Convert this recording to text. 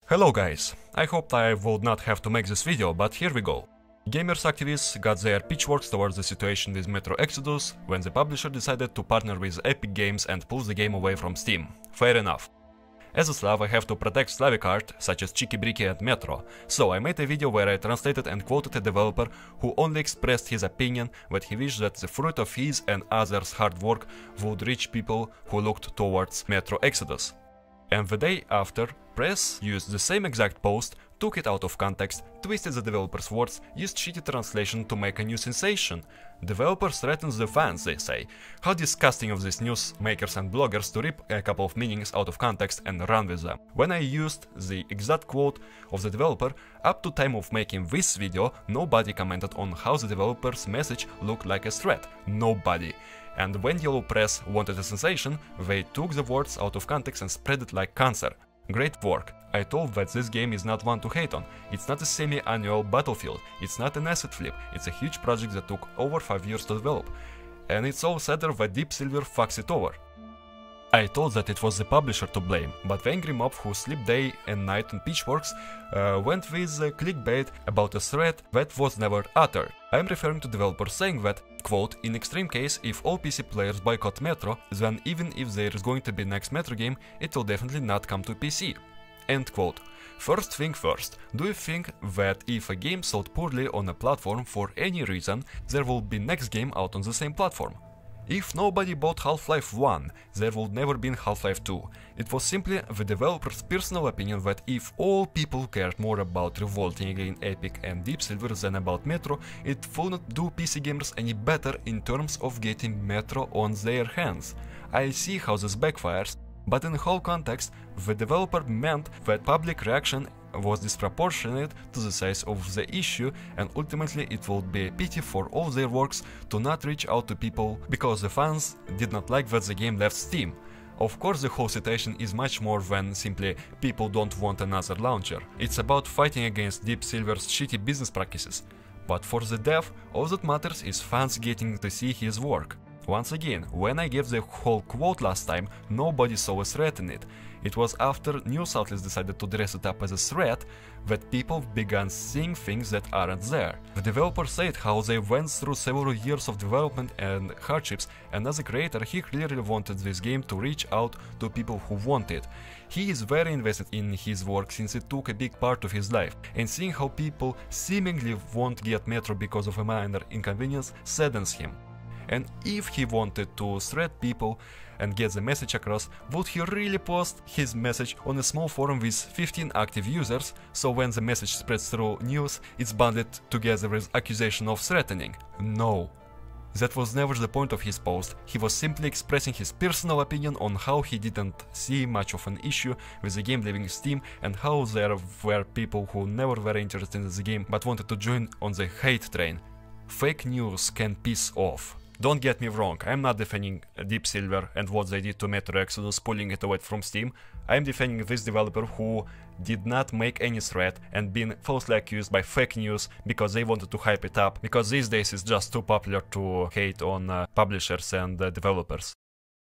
Hello guys, I hoped I would not have to make this video, but here we go. Gamers activists got their pitchforks towards the situation with Metro Exodus when the publisher decided to partner with Epic Games and pull the game away from Steam. Fair enough. As a Slav, I have to protect Slavic art, such as cheeki, breeki and Metro, so I made a video where I translated and quoted a developer who only expressed his opinion that he wished that the fruit of his and others' hard work would reach people who looked towards Metro Exodus. And the day after, press used the same exact post, took it out of context, twisted the developer's words, used shitty translation to make a new sensation. Developer threatens the fans, they say. How disgusting of these news makers and bloggers to rip a couple of meanings out of context and run with them. When I used the exact quote of the developer, up to time of making this video, nobody commented on how the developer's message looked like a threat. Nobody. And when Yellow Press wanted a sensation, they took the words out of context and spread it like cancer. Great work. I told that this game is not one to hate on. It's not a semi-annual battlefield, it's not an asset flip, it's a huge project that took over 5 years to develop. And it's all sadder that Deep Silver fucks it over. I thought that it was the publisher to blame, but the angry mob who sleep day and night on pitchforks went with clickbait about a threat that was never uttered. I am referring to developers saying that, quote, in extreme case, if all PC players boycott Metro, then even if there is going to be next Metro game, it will definitely not come to PC. End quote. First thing first, do you think that if a game sold poorly on a platform for any reason, there will be next game out on the same platform? If nobody bought Half-Life 1, there would never been Half-Life 2. It was simply the developer's personal opinion that if all people cared more about revolting against Epic and Deep Silver than about Metro, it would not do PC gamers any better in terms of getting Metro on their hands. I see how this backfires, but in the whole context, the developer meant that public reaction was disproportionate to the size of the issue, and ultimately it would be a pity for all their works to not reach out to people because the fans did not like that the game left Steam. Of course, the whole situation is much more than simply people don't want another launcher. It's about fighting against Deep Silver's shitty business practices. But for the dev, all that matters is fans getting to see his work. Once again, when I gave the whole quote last time, nobody saw a threat in it. It was after news outlets decided to dress it up as a threat that people began seeing things that aren't there. The developer said how they went through several years of development and hardships, and as a creator he clearly wanted this game to reach out to people who want it. He is very invested in his work since it took a big part of his life, and seeing how people seemingly won't get Metro because of a minor inconvenience saddens him. And if he wanted to threat people and get the message across, would he really post his message on a small forum with 15 active users, so when the message spreads through news, it's bundled together with accusation of threatening? No. That was never the point of his post. He was simply expressing his personal opinion on how he didn't see much of an issue with the game leaving Steam and how there were people who never were interested in the game but wanted to join on the hate train. Fake news can piss off. Don't get me wrong, I'm not defending Deep Silver and what they did to Metro Exodus pulling it away from Steam. I'm defending this developer who did not make any threat and been falsely accused by fake news because they wanted to hype it up, because these days it's just too popular to hate on publishers and developers.